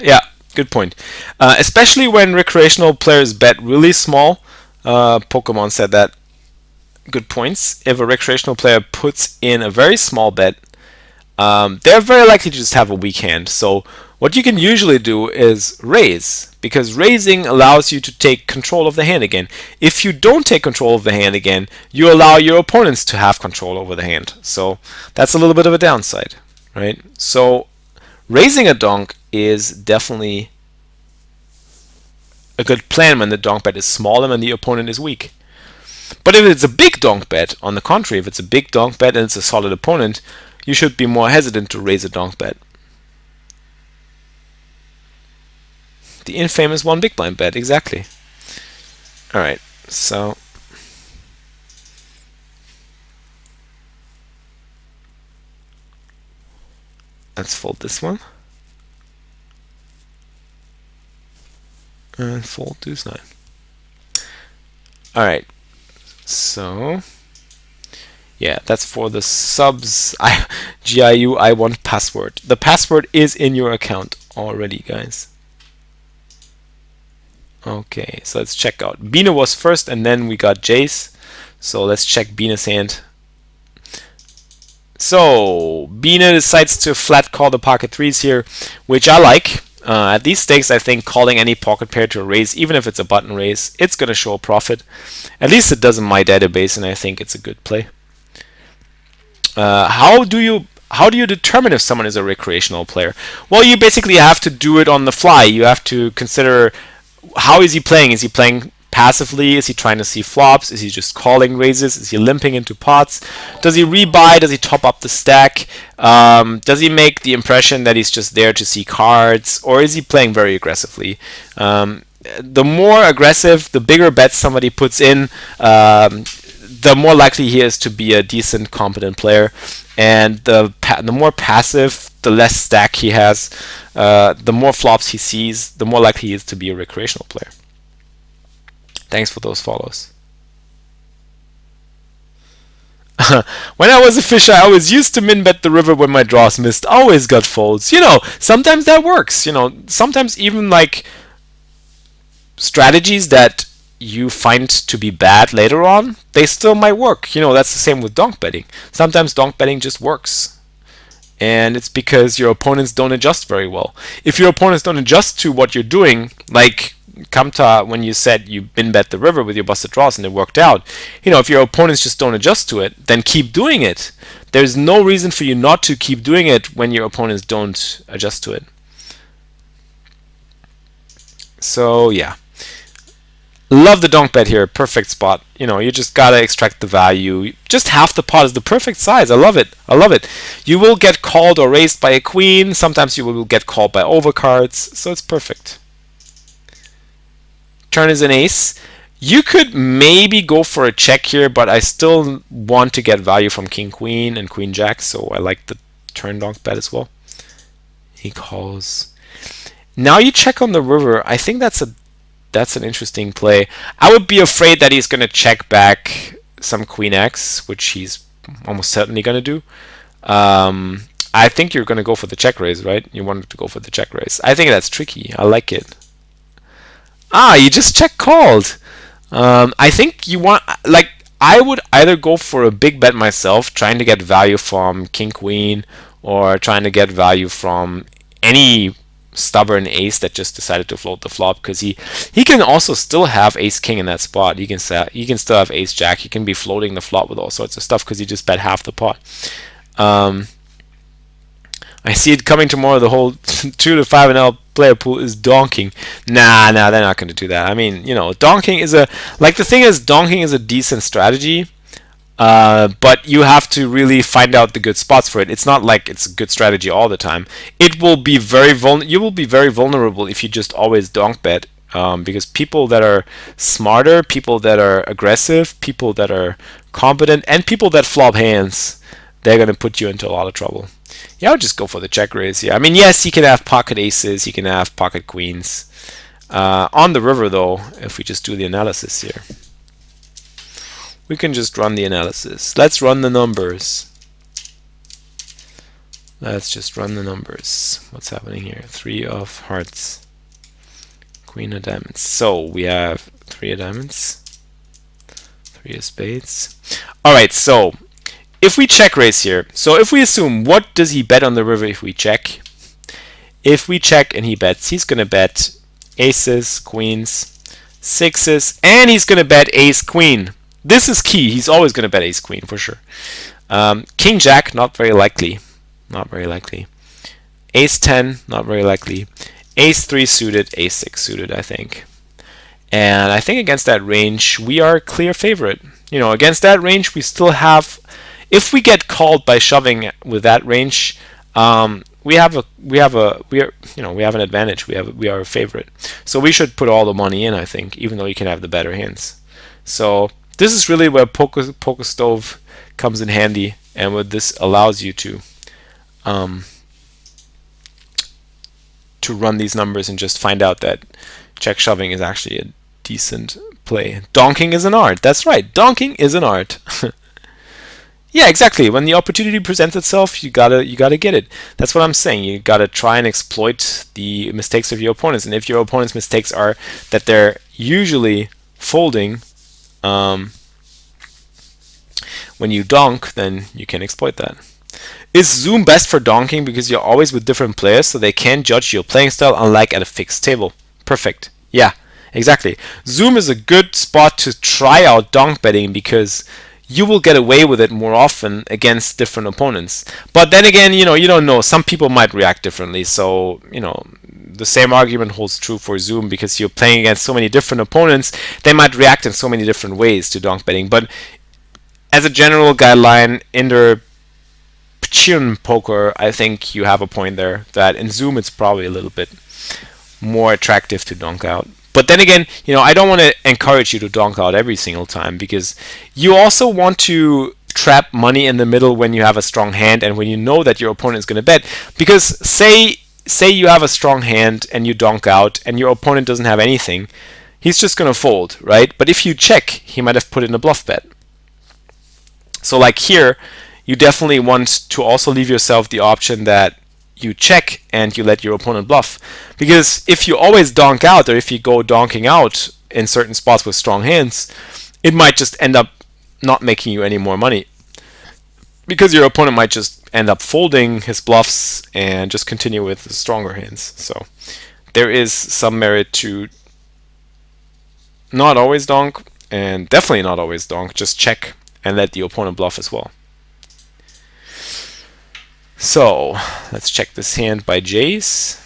Yeah. Good point. Especially when recreational players bet really small. Pokemon said that. good points. If a recreational player puts in a very small bet, they're very likely to just have a weak hand. So what you can usually do is raise, because raising allows you to take control of the hand again. If you don't take control of the hand again, you allow your opponents to have control over the hand. So that's a little bit of a downside, right? So raising a donk is definitely a good plan when the donk bet is small and when the opponent is weak. But if it's a big donk bet, on the contrary, if it's a big donk bet and it's a solid opponent, you should be more hesitant to raise a donk bet. The infamous one big blind bet, exactly. Alright, so let's fold this one. And fold deuce 9. Alright, so yeah, that's for the subs. GIU I want password. The password is in your account already, guys. Okay, so let's check out. Bina was first and then we got Jace. So let's check Bina's hand. So Bina decides to flat call the pocket threes here, which I like. At these stakes, I think calling any pocket pair to a raise, even if it's a button raise, it's going to show a profit. At least it does in my database, and I think it's a good play. How do you determine if someone is a recreational player? Well, you basically have to do it on the fly. You have to consider, how is he playing? Is he playing passively? Is he trying to see flops? Is he just calling raises? Is he limping into pots? Does he rebuy? Does he top up the stack? Does he make the impression that he's just there to see cards? Or is he playing very aggressively? The more aggressive, the bigger bets somebody puts in, the more likely he is to be a decent, competent player. And the more passive, the less stack he has, the more flops he sees, the more likely he is to be a recreational player. Thanks for those follows. When I was a fisher, I always used to min bet the river when my draws missed. Always got folds. You know, sometimes that works. You know, sometimes even like strategies that you find to be bad later on, they still might work. You know, that's the same with donk betting. Sometimes donk betting just works. And it's because your opponents don't adjust very well. If your opponents don't adjust to what you're doing, like Kamta, when you said you bin bet the river with your busted draws and it worked out, you know, if your opponents just don't adjust to it, then keep doing it. There's no reason for you not to keep doing it when your opponents don't adjust to it. So yeah, love the donk bet here. Perfect spot. You know, you just gotta extract the value. Just half the pot is the perfect size. I love it. I love it. You will get called or raised by a queen. Sometimes you will get called by overcards. So it's perfect. Turn is an ace. You could maybe go for a check here, but I still want to get value from king queen and queen jack, so I like the turn donk bet as well. He calls. Now you check on the river. I think that's an interesting play. I would be afraid that he's going to check back some queen x, which he's almost certainly going to do. I think you're going to go for the check raise, right? You wanted to go for the check raise. I think that's tricky. I like it. Ah, you just check called. I think you want, like, I would either go for a big bet myself, trying to get value from king queen, or trying to get value from any stubborn ace that just decided to float the flop, because he can also still have ace king in that spot. He can still have ace jack. He can be floating the flop with all sorts of stuff because he just bet half the pot. I see it coming tomorrow. The whole 2 to 5NL player pool is donking. Nah, they're not going to do that. I mean, you know, donking is donking is a decent strategy, but you have to really find out the good spots for it. It's not like it's a good strategy all the time. It will be you will be very vulnerable if you just always donk bet, because people that are smarter, people that are aggressive, people that are competent, and people that flop hands, they're going to put you into a lot of trouble. Yeah, I would just go for the check raise here. I mean, yes, he can have pocket aces, he can have pocket queens. On the river, though, if we just do the analysis here, we can just run the analysis. Let's run the numbers. Let's just run the numbers. What's happening here? 3 of hearts, queen of diamonds. So we have 3 of diamonds, 3 3 of spades. Alright, so if we check raise here, so if we assume, what does he bet on the river if we check? If we check and he bets, he's going to bet aces, queens, sixes, and he's going to bet ace, queen. This is key. He's always going to bet ace, queen for sure. King, jack, not very likely. Not very likely. Ace 10, not very likely. Ace 3 suited, ace 6 suited, I think. And I think against that range, we are a clear favorite. You know, against that range, we still have, if we get called by shoving with that range, we have an advantage. We are a favorite. So we should put all the money in, I think, even though you can have the better hands. So this is really where Poker Stove comes in handy, and what this allows you to run these numbers and just find out that check shoving is actually a decent play. Donking is an art. That's right. Donking is an art. Yeah, exactly. When the opportunity presents itself, you gotta get it. That's what I'm saying. You gotta try and exploit the mistakes of your opponents. And if your opponent's mistakes are that they're usually folding when you donk, then you can exploit that. Is Zoom best for donking because you're always with different players, so they can't judge your playing style, unlike at a fixed table? Perfect. Yeah, exactly. Zoom is a good spot to try out donk betting because you will get away with it more often against different opponents. But then again, you don't know. Some people might react differently. So, the same argument holds true for Zoom because you're playing against so many different opponents. They might react in so many different ways to donk betting. But as a general guideline, in the poker, I think you have a point there that in Zoom it's probably a little bit more attractive to donk out. But then again, I don't want to encourage you to donk out every single time, because you also want to trap money in the middle when you have a strong hand and when you know that your opponent is going to bet. Because say you have a strong hand and you donk out and your opponent doesn't have anything, he's just going to fold, right? But if you check, he might have put in a bluff bet. So like here, you definitely want to also leave yourself the option that you check and you let your opponent bluff. Because if you always donk out, or if you go donking out in certain spots with strong hands, it might just end up not making you any more money. Because your opponent might just end up folding his bluffs and just continue with the stronger hands. So there is some merit to not always donk, and definitely not always donk. Just check and let the opponent bluff as well. So let's check this hand by Jace.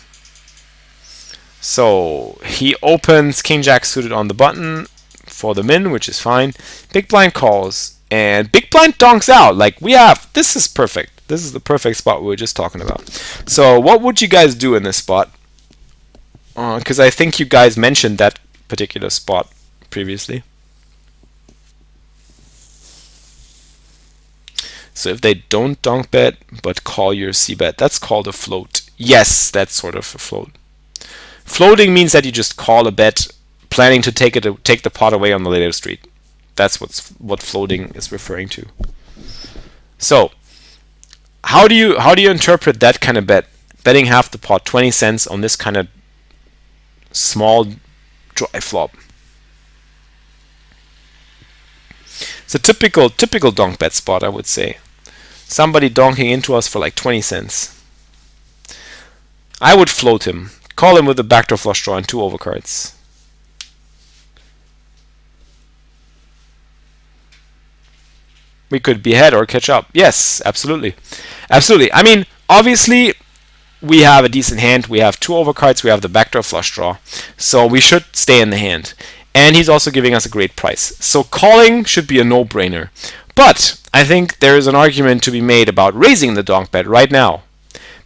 So he opens King Jack suited on the button for the min, which is fine. Big blind calls, and big blind donks out. Like this is perfect. This is the perfect spot we were just talking about. So what would you guys do in this spot? Because I think you guys mentioned that particular spot previously. So if they don't donk bet but call your C bet, that's called a float. Yes, that's sort of a float. Floating means that you just call a bet, planning to take the pot away on the later street. That's what floating is referring to. So how do you interpret that kind of bet? Betting half the pot, 20 cents on this kind of small dry flop. It's a typical donk bet spot, I would say. Somebody donking into us for like 20 cents. I would float him. Call him with a backdoor flush draw and 2 overcards. We could behead or catch up. Yes, absolutely. Absolutely. I mean, obviously, we have a decent hand. We have 2 overcards. We have the backdoor flush draw. So we should stay in the hand. And he's also giving us a great price. So calling should be a no-brainer. But I think there is an argument to be made about raising the donk bet right now.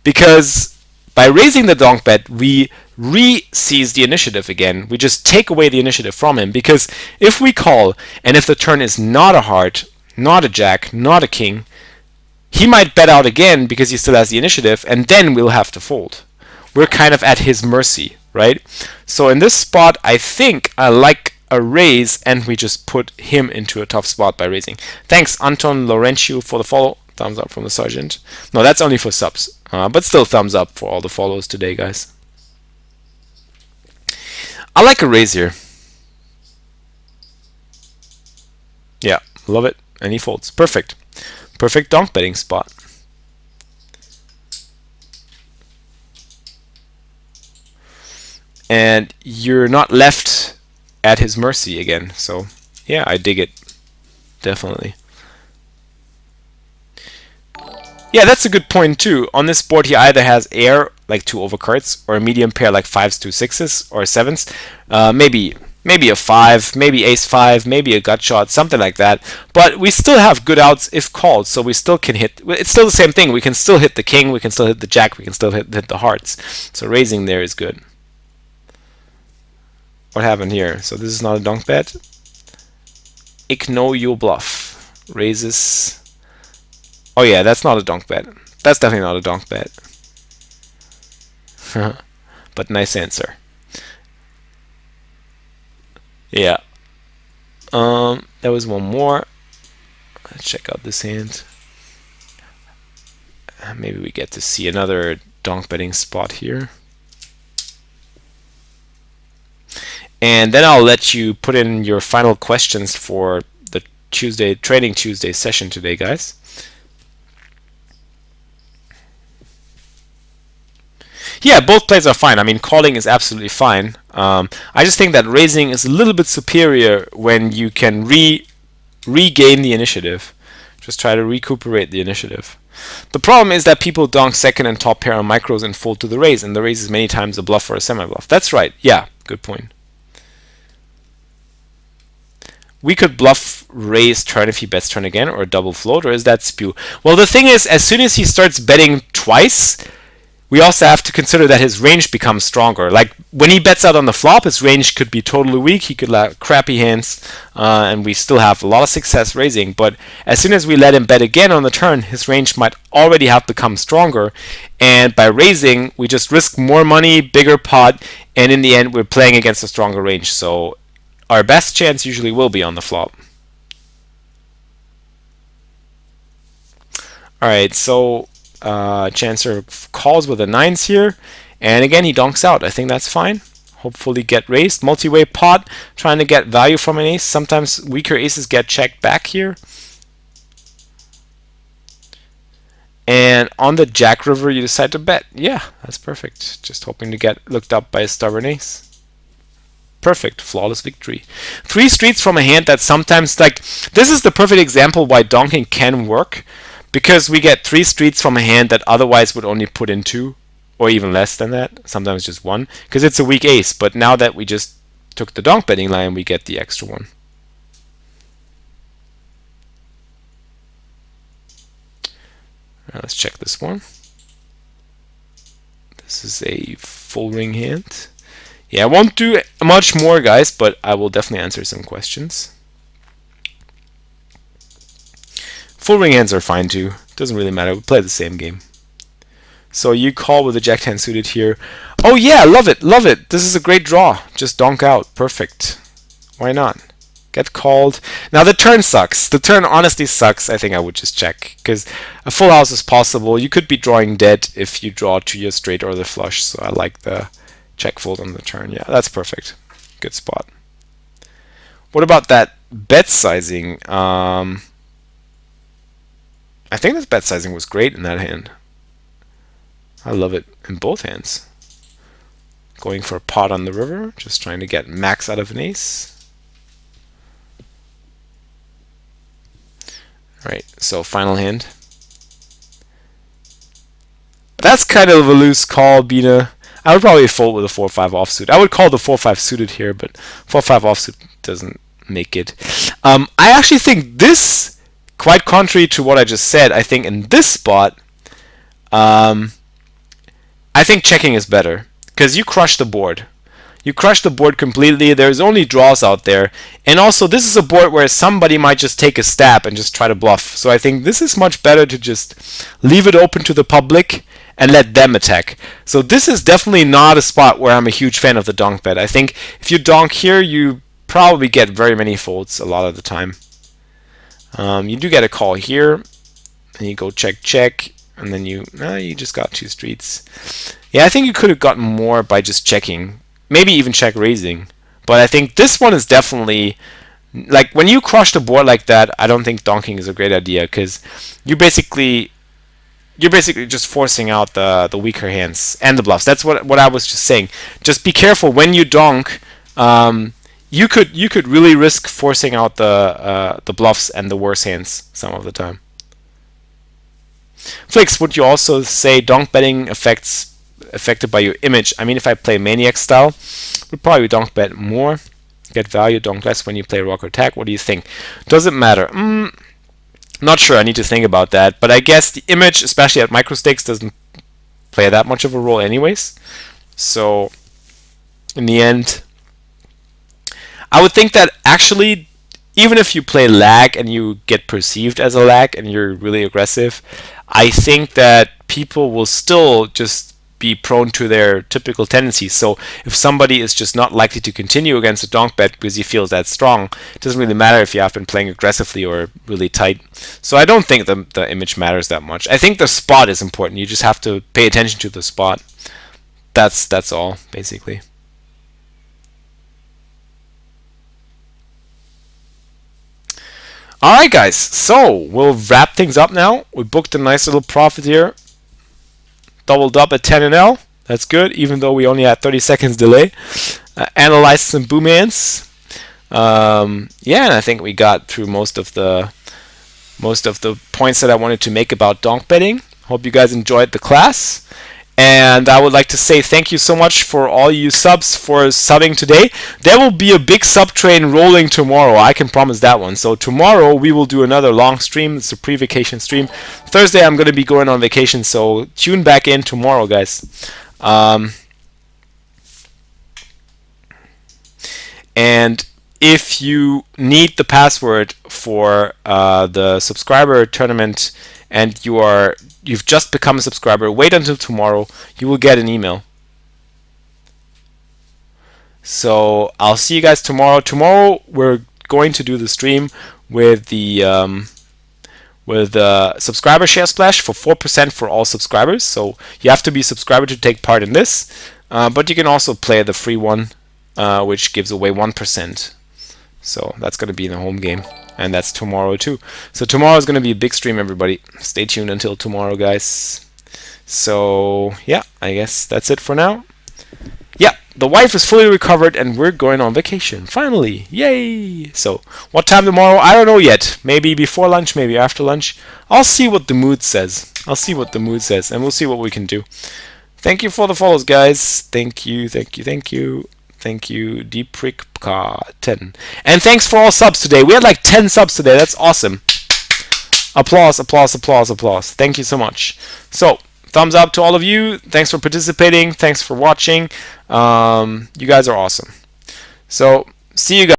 Because by raising the donk bet, we re-seize the initiative again. We just take away the initiative from him. Because if we call, and if the turn is not a heart, not a jack, not a king, he might bet out again because he still has the initiative, and then we'll have to fold. We're kind of at his mercy, right? So in this spot, I think I like a raise, and we just put him into a tough spot by raising. Thanks, Anton Laurentiu, for the follow. Thumbs up from the sergeant. No, that's only for subs, but still thumbs up for all the follows today, guys. I like a raise here. Yeah, love it. And he folds. Perfect. Perfect donk betting spot. And you're not left at his mercy again. So yeah, I dig it. Definitely. Yeah, that's a good point too. On this board, he either has air, like 2 overcards, or a medium pair like 5s, 2 6s, or 7s. Maybe a 5, maybe ace 5, maybe a gut shot, something like that. But we still have good outs if called, so we still can hit. It's still the same thing. We can still hit the king, we can still hit the jack, we can still hit the hearts. So raising there is good. What happened here? So this is not a donk bet. Ignore your bluff. Raises. Oh yeah, that's not a donk bet. That's definitely not a donk bet. But nice answer. Yeah. There was one more. Let's check out this hand. Maybe we get to see another donk betting spot here. And then I'll let you put in your final questions for the Training Tuesday session today, guys. Yeah, both plays are fine. I mean, calling is absolutely fine. I just think that raising is a little bit superior when you can regain the initiative. Just try to recuperate the initiative. The problem is that people donk second and top pair on micros and fold to the raise, and the raise is many times a bluff or a semi-bluff. That's right. Yeah, good point. We could bluff raise turn if he bets turn again, or a double float, or is that spew? Well, the thing is, as soon as he starts betting twice, we also have to consider that his range becomes stronger. Like when he bets out on the flop, his range could be totally weak. He could have crappy hands, and we still have a lot of success raising. But as soon as we let him bet again on the turn, his range might already have become stronger. And by raising, we just risk more money, bigger pot, and in the end, we're playing against a stronger range. So our best chance usually will be on the flop. Alright, so Chancer calls with the 9s here, and again he donks out. I think that's fine. Hopefully get raised. Multi-way pot, trying to get value from an ace. Sometimes weaker aces get checked back here. And on the jack river you decide to bet. Yeah, that's perfect. Just hoping to get looked up by a stubborn ace. Perfect, flawless victory. 3 streets from a hand that sometimes, like, this is the perfect example why donking can work, because we get 3 streets from a hand that otherwise would only put in 2, or even less than that, sometimes just 1, because it's a weak ace. But now that we just took the donk betting line, we get the extra one. Let's check this one. This is a full ring hand. Yeah, I won't do much more, guys, but I will definitely answer some questions. Full ring hands are fine too. Doesn't really matter. We play the same game. So you call with the jack-10 suited here. Oh yeah, love it, love it. This is a great draw. Just donk out. Perfect. Why not? Get called. Now the turn sucks. The turn honestly sucks. I think I would just check, because a full house is possible. You could be drawing dead if you draw to your straight or the flush. So I like the check fold on the turn. Yeah, that's perfect. Good spot. What about that bet sizing? I think this bet sizing was great in that hand. I love it in both hands. Going for a pot on the river, just trying to get max out of an ace. Alright, so final hand. That's kind of a loose call, Bina. I would probably fold with a 4-5 offsuit. I would call the 4-5 suited here, but 4-5 offsuit doesn't make it. I actually think this, quite contrary to what I just said, I think in this spot, I think checking is better, because you crush the board. You crush the board completely. There's only draws out there. And also, this is a board where somebody might just take a stab and just try to bluff. So I think this is much better to just leave it open to the public and let them attack. So this is definitely not a spot where I'm a huge fan of the donk bet. I think if you donk here, you probably get very many folds a lot of the time. You do get a call here, and you go check, check, and then you just got 2 streets. Yeah, I think you could have gotten more by just checking. Maybe even check raising. But I think this one is definitely Like when you crush the board like that, I don't think donking is a great idea, because you basically you're basically just forcing out the weaker hands and the bluffs. That's what I was just saying. Just be careful when you donk. You could really risk forcing out the bluffs and the worse hands some of the time. Flix, would you also say donk betting affected by your image? I mean, if I play maniac style, would probably donk bet more, get value, donk less when you play rock or attack. What do you think? Does it matter? Not sure. I need to think about that. But I guess the image, especially at micro stakes, doesn't play that much of a role anyways. So in the end, I would think that actually, even if you play lag and you get perceived as a lag and you're really aggressive, I think that people will still just be prone to their typical tendencies. So if somebody is just not likely to continue against a donk bet because he feels that strong, it doesn't really matter if you have been playing aggressively or really tight. So I don't think the image matters that much. I think the spot is important. You just have to pay attention to the spot. That's all, basically. Alright guys, so we'll wrap things up now. We booked a nice little profit here. Doubled up at 10 and L. That's good, even though we only had 30 seconds delay. Analyzed some boom hands. Yeah, and I think we got through most of the points that I wanted to make about donk betting. Hope you guys enjoyed the class. And I would like to say thank you so much for all you subs for subbing today. There will be a big sub train rolling tomorrow. I can promise that one. So tomorrow we will do another long stream. It's a pre-vacation stream. Thursday I'm going to be going on vacation, so tune back in tomorrow, guys. And if you need the password for the subscriber tournament and you've just become a subscriber, wait until tomorrow. You will get an email. So I'll see you guys tomorrow. Tomorrow we're going to do the stream with the subscriber share splash for 4% for all subscribers. So you have to be a subscriber to take part in this, but you can also play the free one, which gives away 1%. So that's going to be in the home game. And that's tomorrow too. So tomorrow is going to be a big stream, everybody. Stay tuned until tomorrow, guys. So yeah, I guess that's it for now. Yeah, the wife is fully recovered and we're going on vacation. Finally. Yay! So what time tomorrow? I don't know yet. Maybe before lunch, maybe after lunch. I'll see what the mood says. And we'll see what we can do. Thank you for the follows, guys. Thank you. Thank you, Deeprika10. And thanks for all subs today. We had like 10 subs today. That's awesome. Applause. Thank you so much. So, thumbs up to all of you. Thanks for participating. Thanks for watching. You guys are awesome. So, see you guys.